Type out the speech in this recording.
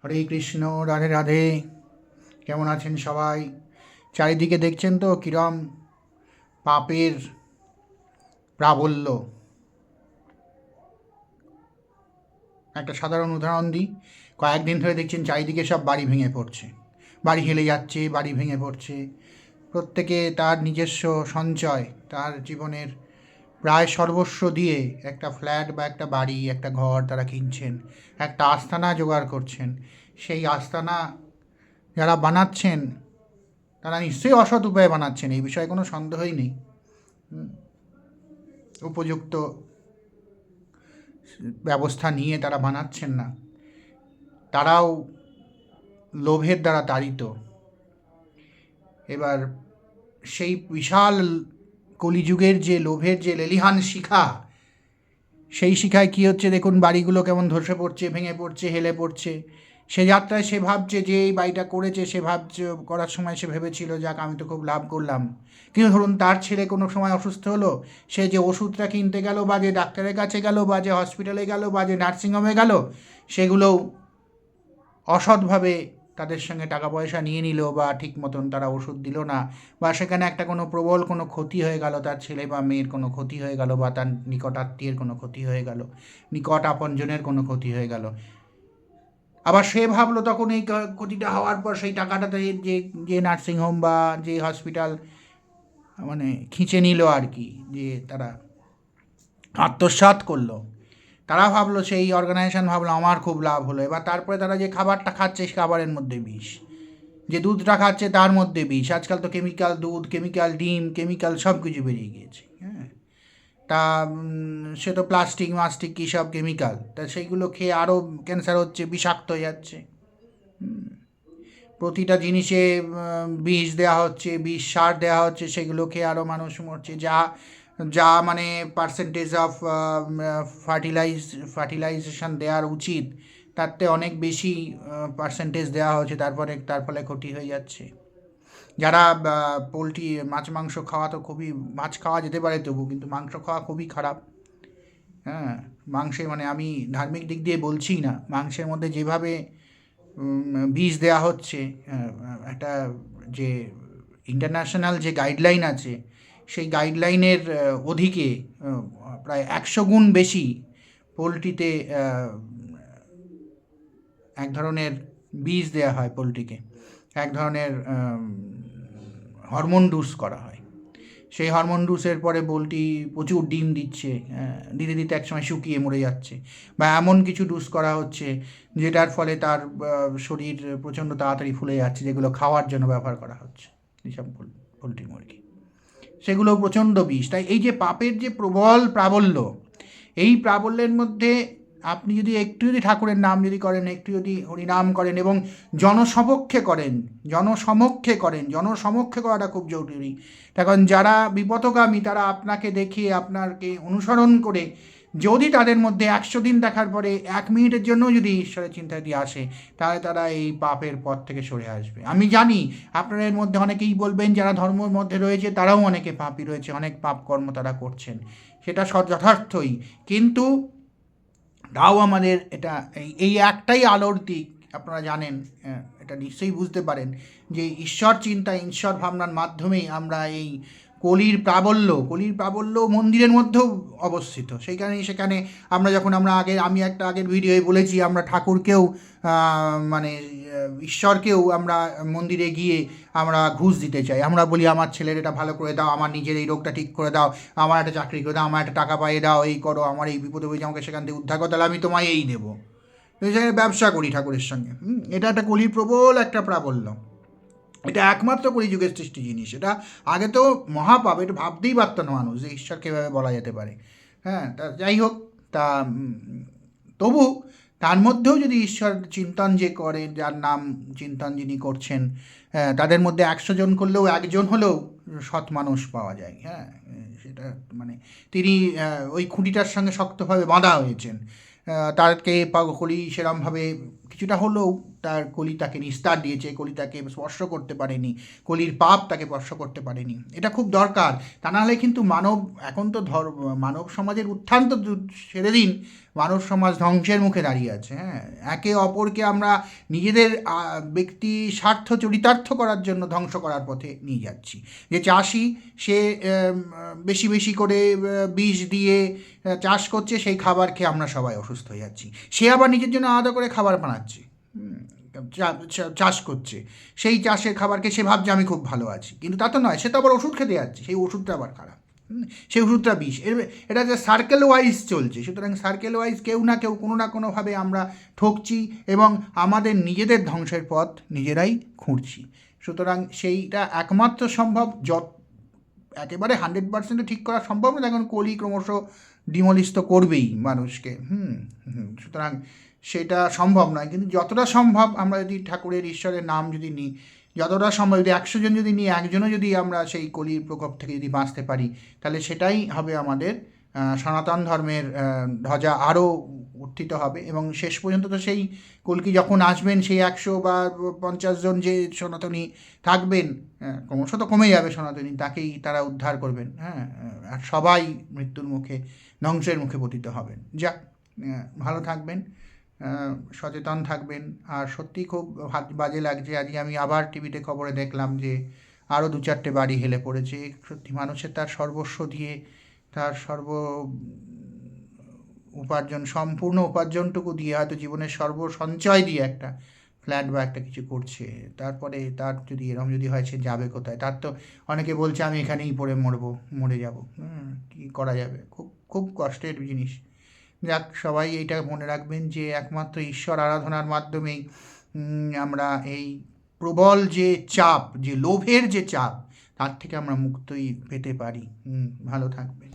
হরে কৃষ্ণ, রাধে রাধে। কেমন আছেন সবাই? চারিদিকে দেখছেন তো কিরম পাপের প্রাবল্য। একটা সাধারণ উদাহরণ দিই। কয়েকদিন ধরে দেখছেন চারিদিকে সব বাড়ি ভেঙে পড়ছে, বাড়ি হেলে যাচ্ছে, বাড়ি ভেঙে পড়ছে। প্রত্যেকে তার নিজস্ব সঞ্চয়, তার জীবনের প্রায় সর্বস্ব দিয়ে একটা ফ্ল্যাট বা একটা বাড়ি, একটা ঘর তারা কিনছেন, একটা আস্তানা জোগাড় করছেন। সেই আস্তানা যারা বানাচ্ছেন তারা নিশ্চয়ই অসৎ উপায়ে বানাচ্ছেন, এই বিষয়ে কোনো সন্দেহই নেই। উপযুক্ত ব্যবস্থা নিয়ে তারা বানাচ্ছেন না, তারাও লোভের দ্বারা তাড়িত। এবার সেই বিশাল কলিযুগের যে লোভের যে লেলিহান শিখা, সেই শিখায় কী হচ্ছে দেখুন, বাড়িগুলো কেমন ধসে পড়ছে, ভেঙে পড়ছে, হেলে পড়ছে। সে যাত্রায় সে ভাবছে, যে এই বাড়িটা করেছে সে ভাবছে, করার সময় সে ভেবেছিল যাক আমি তো খুব লাভ করলাম। কিন্তু ধরুন তার ছেলে কোনো সময় অসুস্থ হলো, সে যে ওষুধটা কিনতে গেল, বা যে ডাক্তারের কাছে গেল, বা যে হসপিটালে গেল, বা যে নার্সিংহোমে গেল, সেগুলোও অসৎভাবে তাদের সঙ্গে টাকা পয়সা নিয়ে নিল, বা ঠিক মতন তারা ওষুধ দিল না, বা সেখানে একটা কোনো প্রবল কোনো ক্ষতি হয়ে গেল, তার ছেলে বা মেয়ের কোনো ক্ষতি হয়ে গেল, বা তার নিকট আত্মীয়ের কোনো ক্ষতি হয়ে গেল, নিকট আপনজনের কোনো ক্ষতি হয়ে গেল। আবার সে ভাবলো তখন এই ক্ষতিটা হওয়ার পর সেই টাকাটাতে যে যে নার্সিংহোম বা যে হসপিটাল মানে খিঁচে নিল আর কি, যে তারা আত্মসাৎ করলো, তারা ভাবলো, সেই অর্গানাইজেশন ভাবলো আমার খুব লাভ হলো। এবার তারপরে তারা যে খাবারটা খাচ্ছে সে খাবারের মধ্যে বিষ, যে দুধটা খাচ্ছে তার মধ্যে বিষ। আজকাল তো কেমিক্যাল দুধ, কেমিক্যাল ডিম, কেমিক্যাল সব কিছু বেরিয়ে গিয়েছে। হ্যাঁ, তা সে তো প্লাস্টিক মাস্টিক কী সব কেমিক্যাল, তা সেইগুলো খেয়ে আরও ক্যান্সার হচ্ছে, বিষাক্ত হয়ে যাচ্ছে। প্রতিটা জিনিসে বিষ দেওয়া হচ্ছে, বিষ সার দেওয়া হচ্ছে, সেগুলো খেয়ে আরও মানুষ মরছে। যা যা মানে পার্সেন্টেজ অফ ফার্টিলাইজেশন দেওয়ার উচিত, তাতে অনেক বেশি পার্সেন্টেজ দেওয়া হচ্ছে, তার ফলে ক্ষতি হয়ে যাচ্ছে। যারা পোলট্রি মাছ মাংস খাওয়া তো খুবই, মাছ খাওয়া যেতে পারে তবু, কিন্তু মাংস খাওয়া খুবই খারাপ। হ্যাঁ, মাংসে মানে আমি ধার্মিক দিক দিয়ে বলছি না, মাংসের মধ্যে যেভাবে বীজ দেওয়া হচ্ছে, একটা যে ইন্টারন্যাশনাল যে গাইডলাইন আছে, সেই গাইডলাইনের অধিকে প্রায় 100 গুণ বেশি পোলট্রিতে এক ধরনের বীজ দেওয়া হয় পোলট্রিকে, এক ধরনের হরমোন ডুস করা হয়। সেই হরমোন ডুসের পরে পোলট্রি প্রচুর ডিম দিচ্ছে, দিতে দিতে একসময় শুকিয়ে মরে যাচ্ছে, বা এমন কিছু ডুস করা হচ্ছে যেটার ফলে তার শরীর প্রচণ্ড তাড়াতাড়ি ফুলে যাচ্ছে, যেগুলো খাওয়ার জন্য ব্যবহার করা হচ্ছে এইসব পোলট্রি মুরগি, সেগুলো প্রচণ্ড বিষ। তাই এই যে পাপের যে প্রবল প্রাবল্য, এই প্রাবল্যের মধ্যে আপনি যদি একটু যদি ঠাকুরের নাম যদি করেন, একটু যদি হরিনাম করেন এবং জনসমক্ষে করেন, জনসমক্ষে করাটা খুব জরুরি। কারণ যারা বিপথগামী তারা আপনাকে দেখে, আপনাকে অনুসরণ করে, যদি তাদের মধ্যে 100 দিন দেখার পরে 1 মিনিটের জন্য যদি ঈশ্বরের চিন্তাটি আসে, তাহলে তারা এই পাপের পথ থেকে সরে আসবে। আমি জানি আপনাদের মধ্যে অনেকেই বলবেন, যারা ধর্মের মধ্যে রয়েছে তারাও অনেকে পাপী রয়েছে, অনেক পাপ কর্ম তারা করছেন, সেটা যথার্থই। কিন্তু তাও আমাদের এটা এই একটাই আলোর দিক, আপনারা জানেন, এটা নিশ্চয়ই বুঝতে পারেন, যে ঈশ্বর চিন্তা, ঈশ্বর ভাবনার মাধ্যমেই আমরা এই কলির প্রাবল্য মন্দিরের মধ্যেও অবস্থিত। সেখানে আমরা আমি একটা আগের ভিডিওয়ে বলেছি, আমরা ঠাকুরকেও মানে ঈশ্বরকেও আমরা মন্দিরে গিয়ে আমরা ঘুষ দিতে চাই। আমরা বলি আমার ছেলের এটা ভালো করে দাও, আমার নিজের এই রোগটা ঠিক করে দাও, আমার একটা চাকরি করে দাও, আমার একটা টাকা পাইয়ে দাও, এই করো, আমার এই বিপদে হয়েছে, আমাকে সেখান থেকে উদ্ধার করো, তাহলে আমি তোমায় এই দেবো। সেখানে ব্যবসা করি ঠাকুরের সঙ্গে। এটা একটা কলির প্রবল একটা প্রাবল্য। এটা একমাত্র কলিযুগের সৃষ্টি জিনিস। এটা আগে তো মহাপাপ, এটা ভাবতেই পারত না মানুষ যে ঈশ্বরকে এভাবে বলা যেতে পারে। হ্যাঁ, তা যাই হোক, তা তবু তার মধ্যেও যদি ঈশ্বর চিন্তন যে করে, যার নাম চিন্তন যিনি করছেন, তাদের মধ্যে 100 জন করলেও একজন হলেও সৎ মানুষ পাওয়া যায়। হ্যাঁ, সেটা মানে তিনি ওই খুঁটিটার সঙ্গে শক্তভাবে বাঁধা হয়েছেন। তারকে কলি সেরমভাবে কিছুটা হলেও তার কলি তাকে নিস্তার দিয়েছে, কলি তাকে স্পর্শ করতে পারেনি, কলির পাপ তাকে স্পর্শ করতে পারেনি। এটা খুব দরকার। তা নাহলে কিন্তু এখন তো মানব সমাজের উত্থান তো ছেড়ে দিন, মানব সমাজ ধ্বংসের মুখে দাঁড়িয়ে আছে। হ্যাঁ, একে অপরকে আমরা নিজেদের ব্যক্তি স্বার্থ চরিতার্থ করার জন্য ধ্বংস করার পথে নিয়ে যাচ্ছি। যে চাষি, সে বেশি বেশি করে বিষ দিয়ে চাষ করছে, সেই খাবার খেয়ে আমরা সবাই অসুস্থ হয়ে যাচ্ছি। সে আবার নিজের জন্য আলাদা করে খাবার বানাচ্ছে, চাষ করছে, সেই চাষের খাবারকে সে ভাবছে আমি খুব ভালো আছি, কিন্তু তা তো নয়, সে তো আবার ওষুধ খেতে যাচ্ছে, সেই ওষুধটা আবার খারাপ, সেই ওষুধটা বিষ। এটা যে সার্কেল ওয়াইজ চলছে। সুতরাং সার্কেল ওয়াইজ কেউ না কেউ কোনো না কোনোভাবে আমরা ঠকছি এবং আমাদের নিজেদের ধ্বংসের পথ নিজেরাই খুঁড়ছি। সুতরাং সেইটা একমাত্র সম্ভব, একেবারে 100% ঠিক করা সম্ভব না, এখন কলি ক্রমশ ডিমলিশ তো করবেই মানুষকে। সুতরাং সেটা সম্ভব নয়, কিন্তু যতটা সম্ভব আমরা যদি ঠাকুরের ঈশ্বরের নাম যদি নিই, যতটা সম্ভব, যদি 100 জন যদি নিই, একজনও যদি আমরা সেই কলির প্রকোপ থেকে যদি বাঁচতে পারি, তাহলে সেটাই হবে আমাদের সনাতন ধর্মের ধ্বজা আরও উত্থিত হবে। এবং শেষ পর্যন্ত তো সেই কল্কি যখন আসবেন, সেই 100 বা 50 জন যে সনাতনী থাকবেন, ক্রমশ তো কমে যাবে সনাতনী, তাকেই তারা উদ্ধার করবেন। হ্যাঁ, আর সবাই মৃত্যুর মুখে, ধ্বংসের মুখে পতিত হবেন। যাক, ভালো থাকবেন, সচেতন থাকবেন। আর সত্যি খুব বাজে লাগছে, আজকে আমি আবার টিভিতে খবরে দেখলাম যে আরও 2-4টে বাড়ি হেলে পড়েছে। সত্যি মানুষের তার সর্বস্ব দিয়ে, তার উপার্জন, সম্পূর্ণ উপার্জনটুকু দিয়ে, হয়তো জীবনের সঞ্চয় দিয়ে একটা ফ্ল্যাট বা একটা কিছু করছে, তারপরে তার যদি এরকম যদি হয়, সে যাবে কোথায়? তার তো অনেকে বলছে আমি এখানেই পড়ে মরে যাব। কী করা যাবে? খুব খুব কষ্টের জিনিস। যাক, সবাই এইটা মনে রাখবেন যে একমাত্র ঈশ্বর আরাধনার মাধ্যমেই আমরা এই প্রবল যে চাপ, যে লোভের যে চাপ, তার থেকে আমরা মুক্তই পেতে পারি। ভালো থাকবেন।